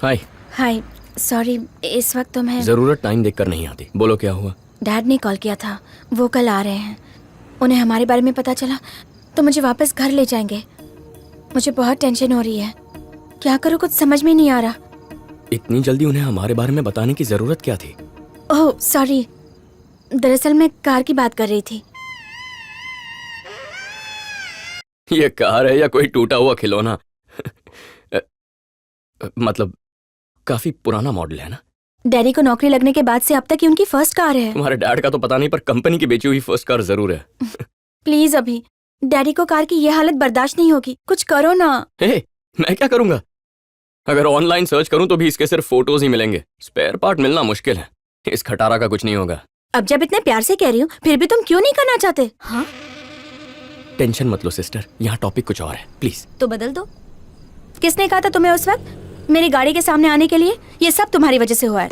हाय। हाय, sorry इस वक्त तो मैं। जरूरत टाइम देखकर नहीं आती। बोलो क्या हुआ? डैड ने कॉल किया था, वो कल आ रहे हैं। उन्हें हमारे बारे में पता चला तो मुझे वापस घर ले जाएंगे। मुझे बहुत टेंशन हो रही है, क्या करूँ कुछ समझ में नहीं आ रहा। इतनी जल्दी उन्हें हमारे बारे में बताने की जरूरत क्या थी? ओह सॉरी, दरअसल मैं कार की बात कर रही थी। ये कार है या कोई टूटा हुआ खिलौना? मतलब काफी पुराना मॉडल है ना? डैडी को नौकरी लगने के बाद से अब तक ही उनकी फर्स्ट कार है। तुम्हारे डैड का तो पता नहीं, पर कंपनी की बेची हुई फर्स्ट कार जरूर है। प्लीज अभी, डैडी को कार की ये हालत बर्दाश्त नहीं होगी, कुछ करो ना। मैं क्या करूंगा? अगर ऑनलाइन सर्च करूं तो भी इसके सिर्फ फोटोज ही मिलेंगे। स्पेयर पार्ट मिलना मुश्किल है। इस खटारा का कुछ नहीं होगा। अब जब इतने प्यार से कह रही हूँ फिर भी तुम क्यों नहीं करना चाहते? हाँ, टेंशन मत लो सिस्टर, यहाँ टॉपिक कुछ और है, प्लीज। तो बदल दो। किसने कहा था तुम्हें उस वक्त मेरी गाड़ी के सामने आने के लिए? ये सब तुम्हारी वजह से हुआ है।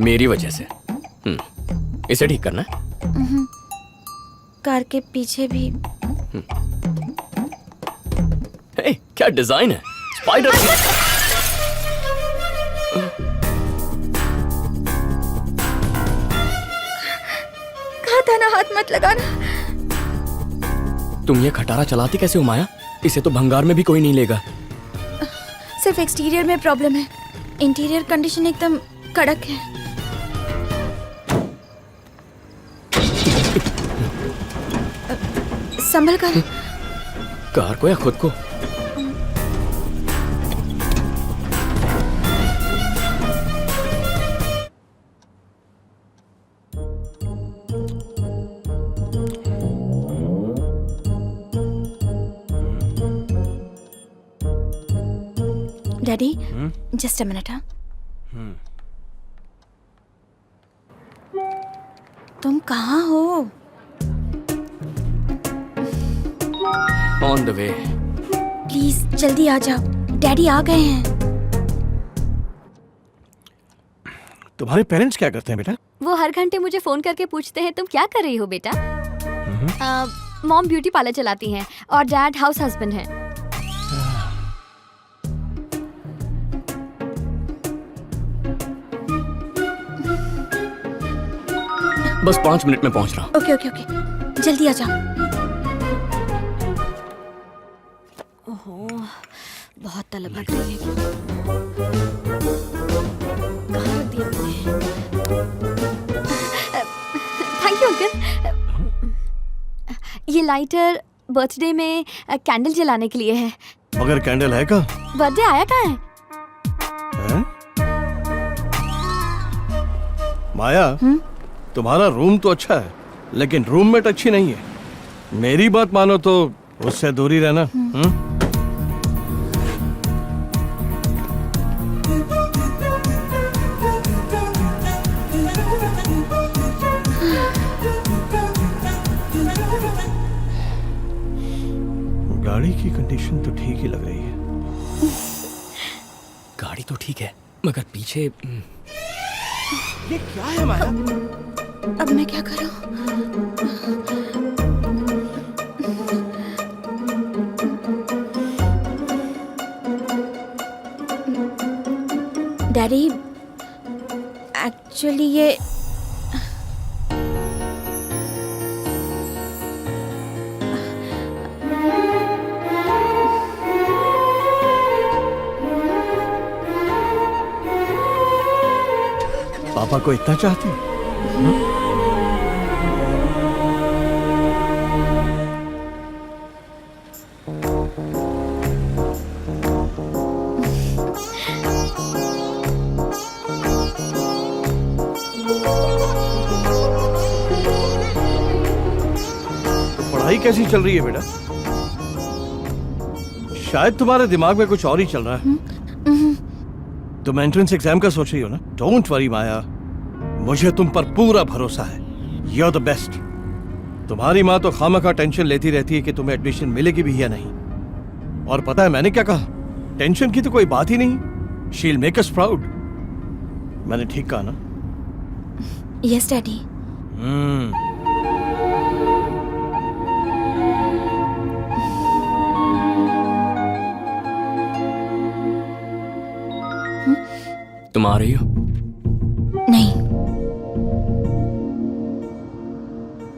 मेरी वजह से? इसे ठीक करना है? कार के पीछे भी। क्या डिजाइन है! स्पाइडर। कहा था ना हाथ मत लगाना। तुम ये खटारा चलाती कैसे हो माया? इसे तो भंगार में भी कोई नहीं लेगा। सिर्फ एक्सटीरियर में प्रॉब्लम है, इंटीरियर कंडीशन एकदम कड़क है। संभल कर। कार को या खुद को? Daddy just a minute. हाँ, तुम कहाँ हो? On the way. प्लीज जल्दी आ जाओ, डैडी आ गए हैं। तुम्हारे पेरेंट्स क्या करते हैं बेटा? वो हर घंटे मुझे फोन करके पूछते हैं तुम क्या कर रही हो बेटा। मॉम ब्यूटी पार्लर चलाती हैं और डैड हाउस हस्बैंड हैं। बस 5 मिनट में पहुंच रहा हूँ। ओके ओके ओके, जल्दी आ जाओ। ओहो, बहुत तलब लग रही है। कहाँ रख दिया मैंने? Thank you uncle. ये लाइटर बर्थडे में कैंडल जलाने के लिए है। मगर कैंडल है का? बर्थडे आया कहाँ है? हैं? माया, तुम्हारा रूम तो अच्छा है लेकिन रूममेट अच्छी नहीं है। मेरी बात मानो तो उससे दूरी रहना। गाड़ी की कंडीशन तो ठीक ही लग रही है। गाड़ी तो ठीक है मगर पीछे ये क्या है माया? अब मैं क्या करूं? डैडी, एक्चुअली ये पापा को इतना चाहती है? पढ़ाई कैसी चल रही है बेटा? शायद तुम्हारे दिमाग में कुछ और ही चल रहा है। तुम एंट्रेंस एग्जाम का सोच रही हो ना? डोंट वरी माया, मुझे तुम पर पूरा भरोसा है। You are the best. तुम्हारी माँ तो खामखा टेंशन लेती रहती है कि तुम्हें एडमिशन मिलेगी भी या नहीं। और पता है मैंने क्या कहा? टेंशन की तो कोई बात ही नहीं। She will make us proud. मैंने ठीक कहा ना? Yes daddy. तुम आ रही हो? नहीं,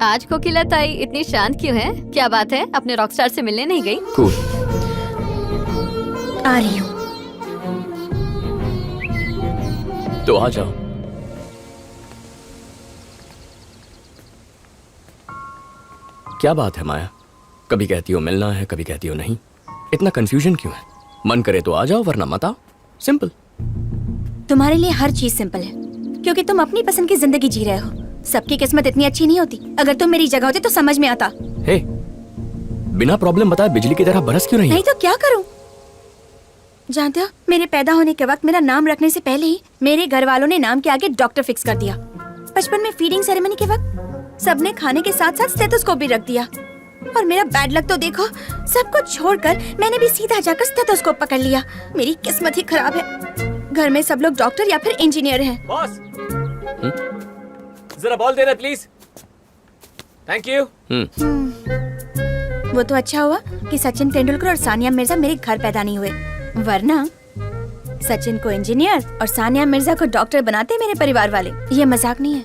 आज कोकिला ताई इतनी शांत क्यों है? क्या बात है? अपने रॉकस्टार से मिलने नहीं गई? कूल। आ रही हूँ। तो आ जाओ। क्या बात है माया? कभी कहती हो मिलना है, कभी कहती हो नहीं। इतना कंफ्यूजन क्यों है? मन करे तो आ जाओ, वरना मत आओ। सिंपल। तुम्हारे लिए हर चीज सिंपल है, क्योंकि तुम अपनी पसंद की जिंदगी जी रहे हो। सबकी किस्मत इतनी अच्छी नहीं होती। अगर तुम मेरी जगह होते तो समझ में आता। हे, बिना प्रॉब्लम बताए बिजली की तरह बरस क्यों रही नहीं हो? तो क्या करूं? जानते हो, मेरे पैदा होने के वक्त मेरा नाम रखने से पहले ही मेरे घर वालों ने नाम के आगे डॉक्टर फिक्स कर दिया। बचपन में फीडिंग सेरेमनी के वक्त सबने खाने के साथ साथ स्टेथोस्कोप भी रख दिया। और मेरा बैड लक तो देखो, सब कुछ छोड़कर मैंने भी सीधा जाकर स्टेथोस्कोप पकड़ लिया। मेरी किस्मत ही खराब है। घर में सब लोग डॉक्टर या फिर इंजीनियर हैं। बॉस, जरा ball they they please. Thank you. वो तो अच्छा हुआ कि सचिन तेंदुलकर और सानिया मिर्जा मेरे घर पैदा नहीं हुए, वरना सचिन को इंजीनियर और सानिया मिर्जा को डॉक्टर बनाते मेरे परिवार वाले। ये मजाक नहीं है।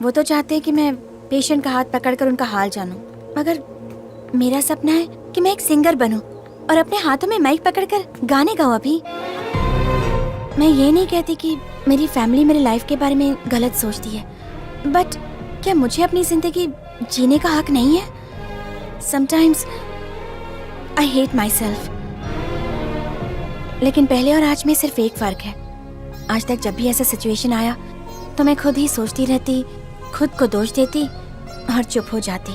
वो तो चाहते हैं कि मैं पेशेंट का हाथ पकड़कर उनका हाल जानूं, मगर मेरा सपना है कि मैं एक सिंगर बनूं और अपने हाथों में माइक पकड़कर गाने गाऊं। अभी मैं ये नहीं कहती कि मेरी फैमिली मेरे लाइफ के बारे में गलत सोचती है, बट क्या मुझे अपनी जिंदगी जीने का हक नहीं है? Sometimes I hate myself. लेकिन पहले और आज में सिर्फ एक फर्क है। आज तक जब भी ऐसा सिचुएशन आया तो मैं खुद ही सोचती रहती, खुद को दोष देती और चुप हो जाती।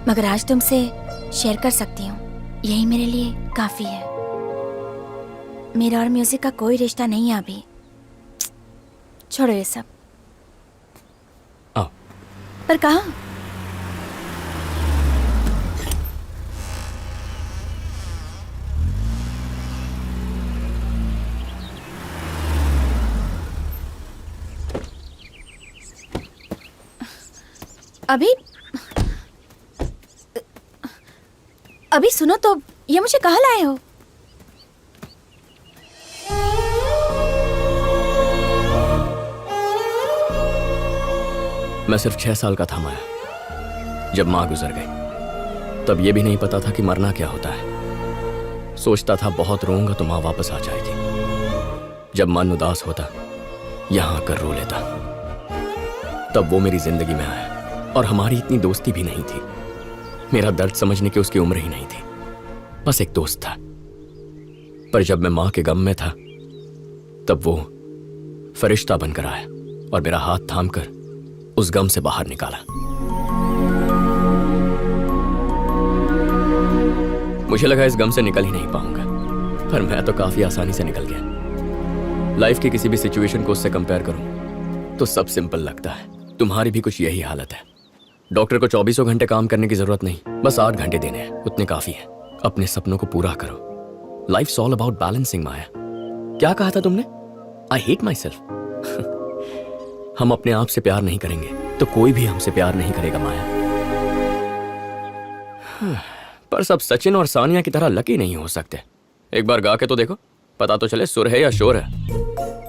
मगर आज तुमसे शेयर कर सकती हूँ, यही मेरे लिए काफी है। मेरा और म्यूजिक का कोई रिश्ता नहीं है अभी। छोड़ो ये सब। आओ। पर कहाँ? अभी सुनो तो, ये मुझे कहाँ लाए हो? मैं सिर्फ 6 साल का था माया, जब माँ गुजर गई। तब ये भी नहीं पता था कि मरना क्या होता है। सोचता था बहुत रोऊंगा तो माँ वापस आ जाएगी। जब मन उदास होता, यहाँ आकर रो लेता। तब वो मेरी जिंदगी में आया और हमारी इतनी दोस्ती भी नहीं थी। मेरा दर्द समझने की उसकी उम्र ही नहीं थी, बस एक दोस्त था। पर जब मैं माँ के गम में था, तब वो फरिश्ता बनकर आया और मेरा हाथ थामकर उस गम से बाहर निकाला। मुझे लगा इस गम से निकल ही नहीं पाऊंगा, पर मैं तो काफी आसानी से निकल गया। लाइफ की किसी भी सिचुएशन को उससे कंपेयर करूं तो सब सिंपल लगता है। तुम्हारी भी कुछ यही हालत है। डॉक्टर को 24 घंटे काम करने की जरूरत नहीं, बस 8 घंटे देने हैं, उतने काफी हैं। अपने सपनों को पूरा करो। लाइफ्स ऑल अबाउट बैलेंसिंग माया। क्या कहा था तुमने? I hate my self. हम अपने आप से प्यार नहीं करेंगे तो कोई भी हमसे प्यार नहीं करेगा माया। पर सब सचिन और सानिया की तरह लकी नहीं हो सकते। एक बार गा के तो देखो, पता तो चले सुर है या शोर है।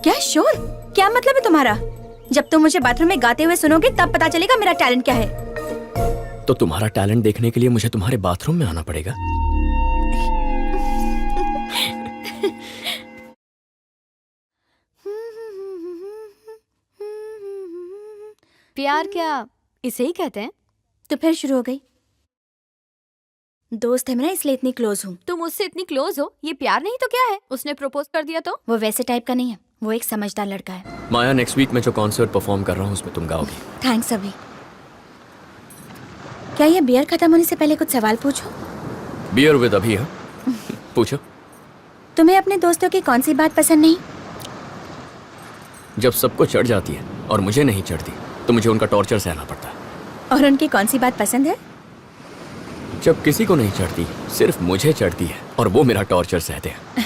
क्या शोर? क्या मतलब है तुम्हारा? जब तुम मुझे बाथरूम में गाते हुए सुनोगे तब पता चलेगा मेरा टैलेंट क्या है। तो तुम्हारा टैलेंट देखने के लिए मुझे तुम्हारे बाथरूम में आना पड़ेगा। प्यार क्या इसे ही कहते हैं? तो फिर शुरू हो गई। दोस्त है मेरा, इसलिए इतनी क्लोज हूँ। तुम उससे इतनी क्लोज हो, ये प्यार नहीं तो क्या है? उसने प्रपोज कर दिया तो? वो वैसे टाइप का नहीं है, वो एक समझदार लड़का है। माया, नेक्स्ट वीक में जो कॉन्सर्ट परफॉर्म कर रहा हूँ उसमें तुम गाओगी। थैंक्स। अभी क्या ये बियर खत्म होने से पहले कुछ सवाल पूछूं? बियर विद अभी? हाँ, पूछो। तुम्हें अपने दोस्तों की कौन सी बात पसंद नहीं? जब सबको चढ़ जाती है और मुझे नहीं चढ़ती तो मुझे उनका टॉर्चर सहना पड़ता है। और उनकी कौन सी बात पसंद है? जब किसी को नहीं चढ़ती, सिर्फ मुझे चढ़ती है और वो मेरा टॉर्चर सहते हैं।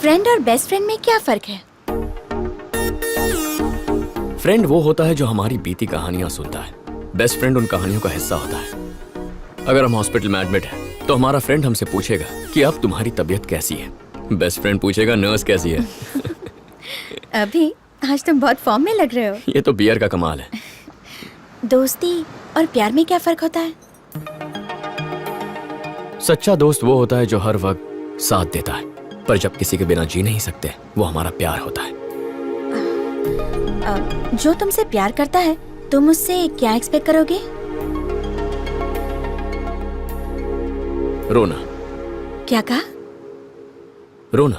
फ्रेंड और बेस्ट फ्रेंड में क्या फर्क है? फ्रेंड वो होता है जो हमारी बीती कहानियां सुनता है। बेस्ट फ्रेंड उन कहानियों का हिस्सा होता है। अगर हम हॉस्पिटल में एडमिट हैं तो हमारा फ्रेंड हमसे पूछेगा कि अब तुम्हारी तबीयत कैसी है। बेस्ट फ्रेंड पूछेगा नर्स कैसी है। अभी आज तुम बहुत फॉर्म में लग रहे हो। ये तो बियर का कमाल है। दोस्ती और प्यार में क्या फर्क होता है? सच्चा दोस्त वो होता है जो हर वक्त साथ देता है, पर जब किसी के बिना जी नहीं सकते वो हमारा प्यार होता है। जो तुमसे प्यार करता है तुम उससे क्या एक्सपेक्ट करोगे? रोना। क्या कहा? रोना।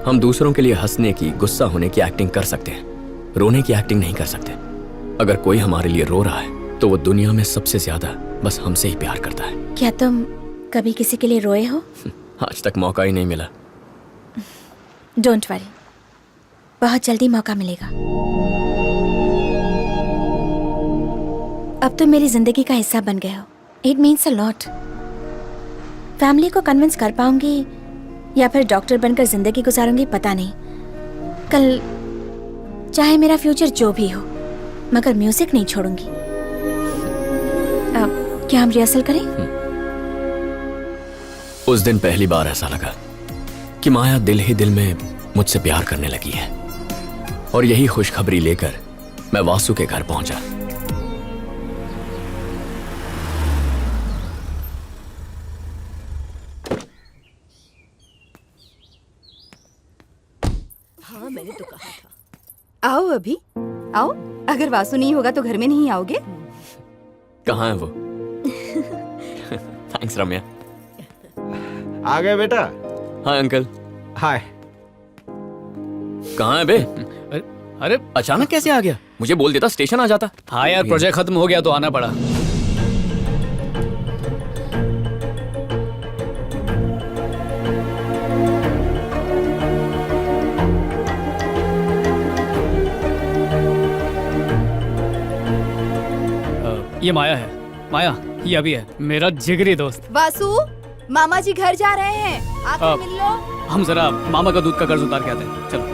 हम दूसरों के लिए हंसने की, गुस्सा होने की एक्टिंग कर सकते हैं, रोने की एक्टिंग नहीं कर सकते। अगर कोई हमारे लिए रो रहा है तो वो दुनिया में सबसे ज्यादा बस हमसे ही प्यार करता है। क्या तुम कभी किसी के लिए रोए हो? आज तक मौका ही नहीं मिला। डोंट वरी, बहुत जल्दी मौका मिलेगा। अब तुम मेरी जिंदगी का हिस्सा बन गए हो। It means a lot. Family को कन्विंस कर पाऊंगी या फिर डॉक्टर बनकर जिंदगी गुजारूंगी पता नहीं। कल चाहे मेरा फ्यूचर जो भी हो, मगर म्यूजिक नहीं छोड़ूंगी। अब क्या हम रिहर्सल करें? उस दिन पहली बार ऐसा लगा कि माया दिल ही दिल में मुझसे प्यार करने लगी है, और यही खुशखबरी लेकर मैं वासु के घर पहुंचा। हाँ, मैंने तो कहा था। आओ अभी आओ। अगर वासु नहीं होगा तो घर में नहीं आओगे? कहाँ है वो? थैंक्स रम्या। आ गए बेटा। Hi uncle. हाय। कहाँ है बे? अरे अचानक कैसे आ गया? मुझे बोल देता, स्टेशन आ जाता। हाँ यार, प्रोजेक्ट खत्म हो गया तो आना पड़ा। ये माया है। माया, ये अभी है, मेरा जिगरी दोस्त। वासु, मामा जी घर जा रहे हैं, आकर मिल लो। हम जरा मामा का दूध का कर्ज उतार के आते हैं। चलो।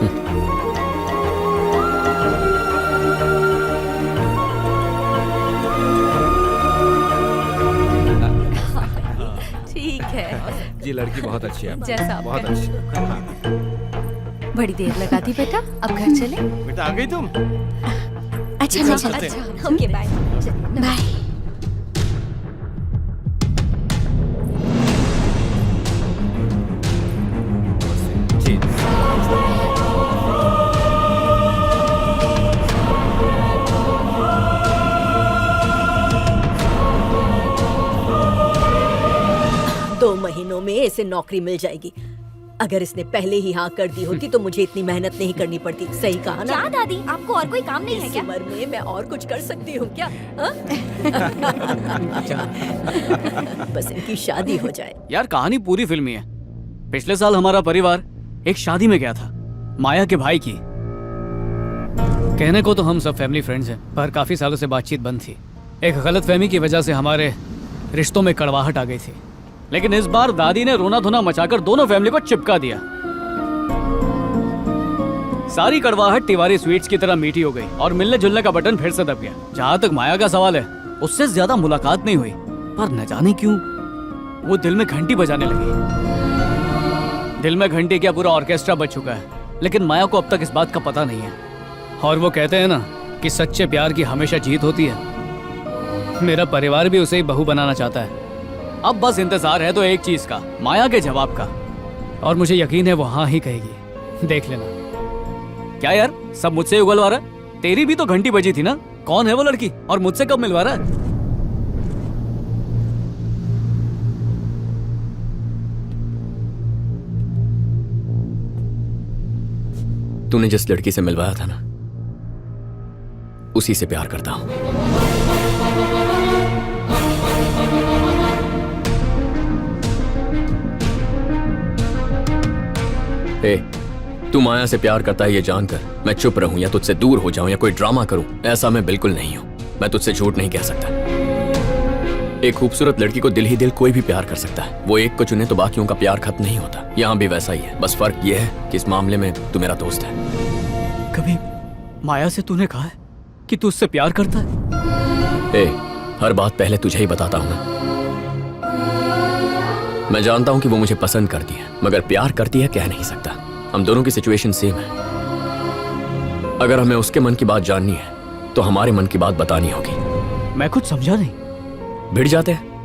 ठीक है जी, लड़की बहुत अच्छी है। जैसा आप बहुत कहें। अच्छी। बड़ी देर लगा दी बेटा, अब घर चले। बेटा आ गई तुम? अच्छा मैं चलती हूँ। अच्छा, ओके बाय। बाय। जी। दो महीनों में इसे नौकरी मिल जाएगी। अगर इसने पहले ही हाँ कर दी होती तो मुझे इतनी मेहनत नहीं करनी पड़ती। सही कहा ना? क्या दादी, आपको और कोई काम नहीं है इस क्या? उम्र में मैं और कुछ कर सकती हूँ क्या? हाँ? बस इनकी शादी हो जाए। यार कहानी पूरी फिल्मी है। पिछले साल हमारा परिवार एक शादी में गया था, माया के भाई की। कहने को तो हम सब फैमिली फ्रेंड्स हैं, पर काफी सालों से बातचीत बंद थी। एक गलतफहमी की वजह से हमारे रिश्तों में कड़वाहट आ गई थी। लेकिन इस बार दादी ने रोना धोना मचाकर दोनों फैमिली को चिपका दिया। सारी कड़वाहट तिवारी स्वीट्स की तरह मीठी हो गई और मिलने जुलने का बटन फिर से दब गया। जहां तक माया का सवाल है, उससे ज्यादा मुलाकात नहीं हुई, पर न जाने क्यों वो दिल में घंटी बजाने लगी। दिल में घंटी क्या, पूरा ऑर्केस्ट्रा बज चुका है, लेकिन माया को अब तक इस बात का पता नहीं है। और वो कहते हैं ना कि सच्चे प्यार की हमेशा जीत होती है। मेरा परिवार भी उसे ही बहू बनाना चाहता है। अब बस इंतजार है तो एक चीज का, माया के जवाब का। और मुझे यकीन है वो हाँ ही कहेगी। देख लेना। क्या यार, सब मुझसे उगलवा रहा है? तेरी भी तो घंटी बजी थी ना। कौन है वो लड़की और मुझसे कब मिलवा रहा है? तूने जिस लड़की से मिलवाया था ना, उसी से प्यार करता हूं। तू माया से प्यार करता है ये जानकर मैं चुप रहूं या तुझसे दूर हो जाऊं या कोई ड्रामा करूं, ऐसा मैं बिल्कुल नहीं हूं। मैं तुझसे झूठ नहीं कह सकता। एक खूबसूरत लड़की को दिल ही दिल कोई भी प्यार कर सकता है। वो एक को चुने तो बाकियों का प्यार खत्म नहीं होता। यहाँ भी वैसा ही है, बस फर्क ये है कि इस मामले में तू मेरा दोस्त है। कभी माया से तूने कहा है कि तू उससे प्यार करता है? हर बात पहले तुझे ही बताता हूं ना। मैं जानता हूं कि वो मुझे पसंद करती है, मगर प्यार करती है कह नहीं सकता। हम दोनों की सिचुएशन सेम है। अगर हमें उसके मन की बात जाननी है तो हमारे मन की बात बतानी होगी। मैं कुछ समझा नहीं। भिड़ जाते हैं